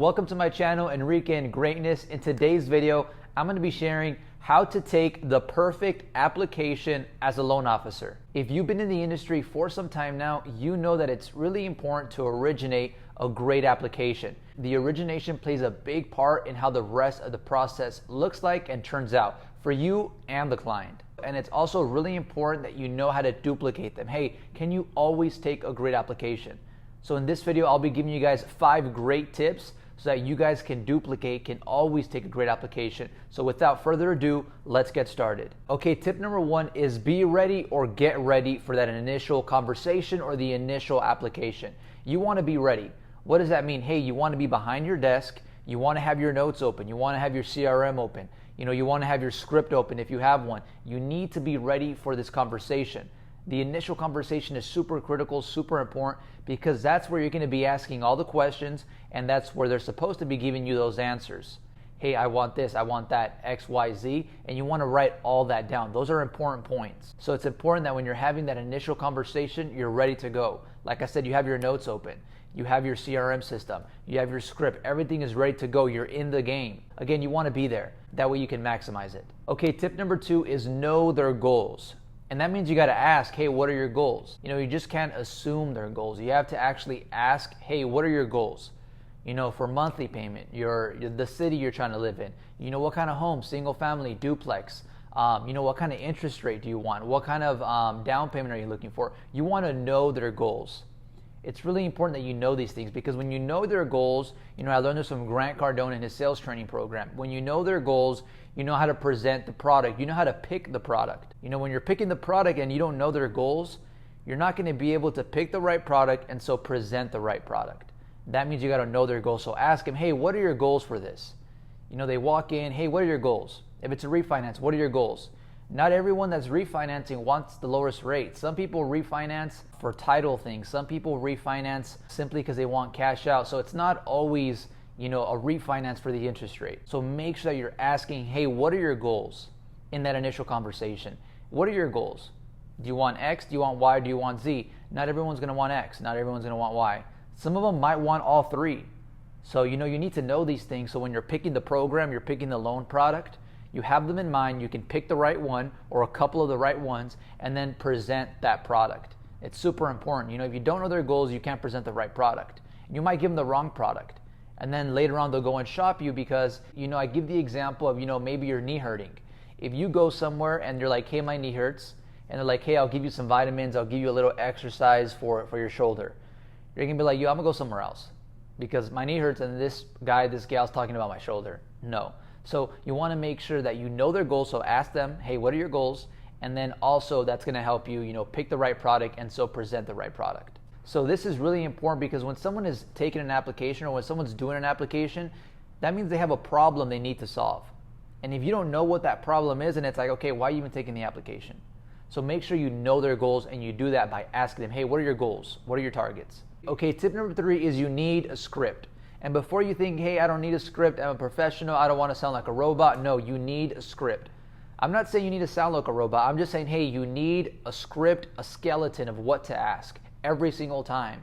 Welcome to my channel, Enrique and Greatness. In today's video, I'm going to be sharing how to take the perfect application as a loan officer. If you've been in the industry for some time now, you know that it's really important to originate a great application. The origination plays a big part in how the rest of the process looks like and turns out for you and the client. And it's also really important that you know how to duplicate them. Hey, can you always take a great application? So in this video, I'll be giving you guys 5 great tips so that you guys can always take a great application. So without further ado, let's get started. Okay, tip number 1 is be ready or get ready for that initial conversation or the initial application. You want to be ready. What does that mean? Hey, you want to be behind your desk. You want to have your notes open. You want to have your CRM open. You want to have your script open if you have one. You need to be ready for this conversation. The initial conversation is super critical, super important, because that's where you're going to be asking all the questions, and that's where they're supposed to be giving you those answers. Hey, I want this, I want that, X, Y, Z, and you want to write all that down. Those are important points. So it's important that when you're having that initial conversation, you're ready to go. Like I said, you have your notes open. You have your CRM system. You have your script. Everything is ready to go. You're in the game. Again, you want to be there. That way you can maximize it. Okay, tip number 2 is know their goals. And that means you got to ask, hey, what are your goals? You just can't assume their goals. You have to actually ask, hey, what are your goals? For monthly payment, the city you're trying to live in. What kind of home, single family, duplex? What kind of interest rate do you want? What kind of down payment are you looking for? You want to know their goals. It's really important that you know these things, because when you know their goals, I learned this from Grant Cardone in his sales training program. When you know their goals, you know how to present the product. You know how to pick the product. When you're picking the product and you don't know their goals, you're not going to be able to pick the right product and so present the right product. That means you got to know their goals. So ask them, hey, what are your goals for this? They walk in, hey, what are your goals? If it's a refinance, what are your goals? Not everyone that's refinancing wants the lowest rate. Some people refinance for title things. Some people refinance simply because they want cash out. So it's not always, a refinance for the interest rate. So make sure that you're asking, hey, what are your goals in that initial conversation? What are your goals? Do you want X? Do you want Y? Do you want Z? Not everyone's going to want X. Not everyone's going to want Y. Some of them might want all 3. So, you need to know these things. So when you're picking the program, you're picking the loan product, you have them in mind. You can pick the right one or a couple of the right ones and then present that product. It's super important. If you don't know their goals, you can't present the right product. You might give them the wrong product. And then later on, they'll go and shop you because, I give the example of, maybe your knee hurting. If you go somewhere and you're like, hey, my knee hurts, and they're like, hey, I'll give you some vitamins, I'll give you a little exercise for your shoulder. You're going to be like, I'm going to go somewhere else because my knee hurts and this gal's talking about my shoulder. No. So you want to make sure that you know their goals. So ask them, hey, what are your goals? And then also that's going to help you, pick the right product and so present the right product. So this is really important because when someone is taking an application or when someone's doing an application, that means they have a problem they need to solve. And if you don't know what that problem is, and it's like, okay, why are you even taking the application? So make sure you know their goals, and you do that by asking them, hey, what are your goals? What are your targets? Okay, tip number 3 is you need a script. And before you think, hey, I don't need a script, I'm a professional, I don't want to sound like a robot. No, you need a script. I'm not saying you need to sound like a robot. I'm just saying, hey, you need a script, a skeleton of what to ask every single time.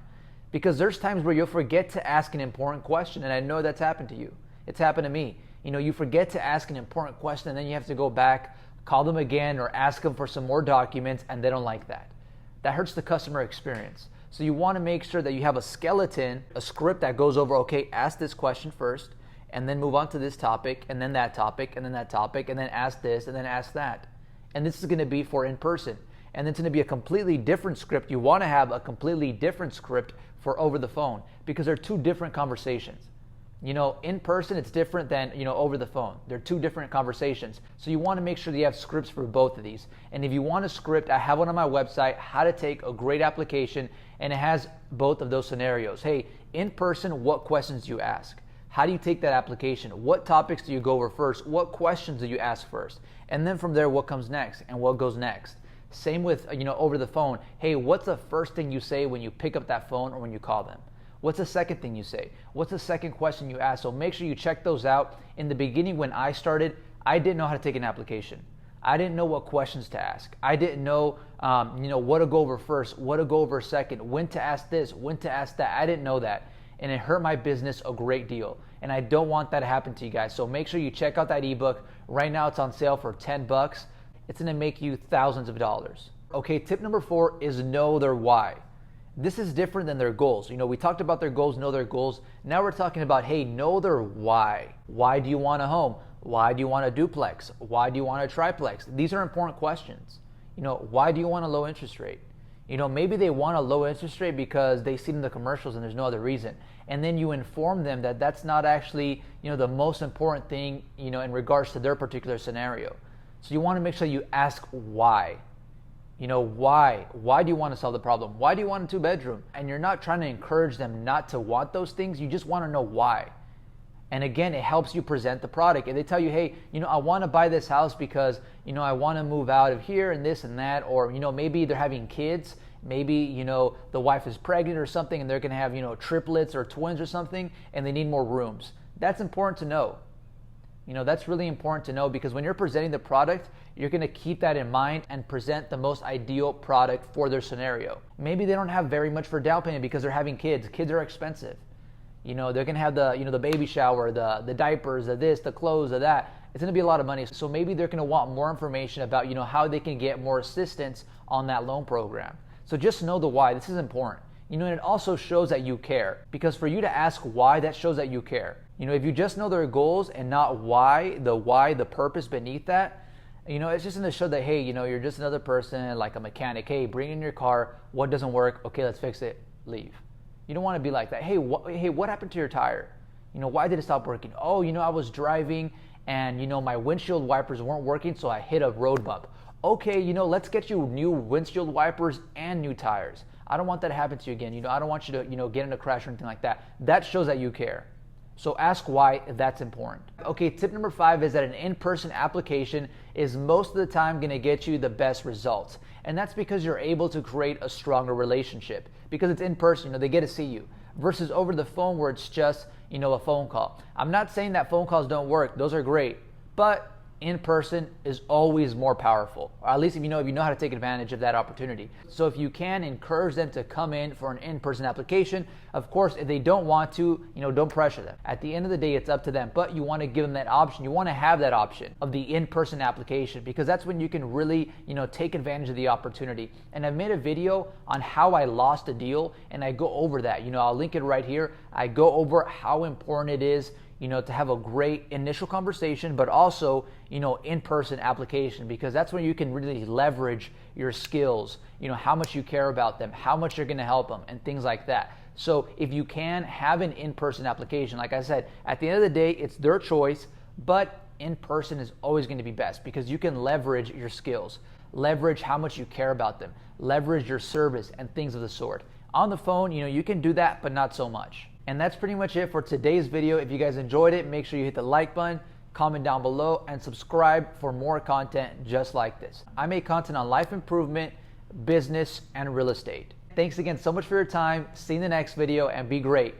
Because there's times where you'll forget to ask an important question, and I know that's happened to you. It's happened to me. You forget to ask an important question, and then you have to go back, call them again, or ask them for some more documents, and they don't like that. That hurts the customer experience. So you want to make sure that you have a skeleton, a script that goes over, okay, ask this question first, and then move on to this topic, and then that topic, and then that topic, and then ask this, and then ask that. And this is going to be for in person. And then it's going to be a completely different script. You want to have a completely different script for over the phone because they're 2 different conversations. In person, it's different than, over the phone. They're 2 different conversations. So you want to make sure that you have scripts for both of these. And if you want a script, I have one on my website, how to take a great application, and it has both of those scenarios. Hey, in person, what questions do you ask? How do you take that application? What topics do you go over first? What questions do you ask first? And then from there, what comes next and what goes next? Same with, over the phone. Hey, what's the first thing you say when you pick up that phone or when you call them? What's the second thing you say? What's the second question you ask? So make sure you check those out. In the beginning, when I started, I didn't know how to take an application. I didn't know what questions to ask. I didn't know, what to go over first, what to go over second, when to ask this, when to ask that. I didn't know that. And it hurt my business a great deal. And I don't want that to happen to you guys. So make sure you check out that ebook. Right now it's on sale for 10 bucks. It's gonna make you thousands of dollars. Okay, tip number 4 is know their why. This is different than their goals. You know, we talked about their goals, know their goals. Now we're talking about, hey, know their why. Why do you want a home? Why do you want a duplex? Why do you want a triplex? These are important questions. You know, why do you want a low interest rate? You know, maybe they want a low interest rate because they see it in the commercials and there's no other reason. And then you inform them that that's not actually, you know, the most important thing, you know, in regards to their particular scenario. So you want to make sure you ask why. You know, why? Why do you want to solve the problem? Why do you want a 2-bedroom? And you're not trying to encourage them not to want those things. You just want to know why. And again, it helps you present the product. If they tell you, hey, you know, I want to buy this house because, you know, I want to move out of here and this and that. Or, you know, maybe they're having kids. Maybe, you know, the wife is pregnant or something and they're going to have, you know, triplets or twins or something and they need more rooms. That's important to know. You know, that's really important to know because when you're presenting the product, you're going to keep that in mind and present the most ideal product for their scenario. Maybe they don't have very much for down payment because they're having kids. Kids are expensive. You know, they're going to have the, you know, the baby shower, the diapers, the this, the clothes, the that. It's going to be a lot of money. So maybe they're going to want more information about, you know, how they can get more assistance on that loan program. So just know the why. This is important. You know, and it also shows that you care because for you to ask why, that shows that you care. You know, if you just know their goals and not why, the purpose beneath that, you know, it's just going to show that, hey, you know, you're just another person like a mechanic. Hey, bring in your car. What doesn't work? Okay, let's fix it. Leave. You don't want to be like that. Hey, what happened to your tire? You know, why did it stop working? Oh, you know, I was driving and, you know, my windshield wipers weren't working, so I hit a road bump. Okay, you know, let's get you new windshield wipers and new tires. I don't want that to happen to you again. You know, I don't want you to, you know, get in a crash or anything like that. That shows that you care. So ask why. That's important. Okay, tip number 5 is that an in-person application is most of the time going to get you the best results. And that's because you're able to create a stronger relationship because it's in person, you know, they get to see you versus over the phone where it's just, you know, a phone call. I'm not saying that phone calls don't work. Those are great, but in person is always more powerful, or at least if you know how to take advantage of that opportunity. So if you can encourage them to come in for an in-person application, of course, if they don't want to, you know, don't pressure them. At the end of the day, it's up to them, but you want to give them that option. You want to have that option of the in-person application because that's when you can really, you know, take advantage of the opportunity. And I've made a video on how I lost a deal and I go over that. You know, I'll link it right here. I go over how important it is, you know, to have a great initial conversation, but also, you know, in-person application because that's when you can really leverage your skills, you know, how much you care about them, how much you're going to help them and things like that. So if you can have an in-person application, like I said, at the end of the day, it's their choice, but in-person is always going to be best because you can leverage your skills, leverage how much you care about them, leverage your service and things of the sort. On the phone, you know, you can do that, but not so much. And that's pretty much it for today's video. If you guys enjoyed it, make sure you hit the like button, comment down below, and subscribe for more content just like this. I make content on life improvement, business, and real estate. Thanks again so much for your time. See you in the next video and be great.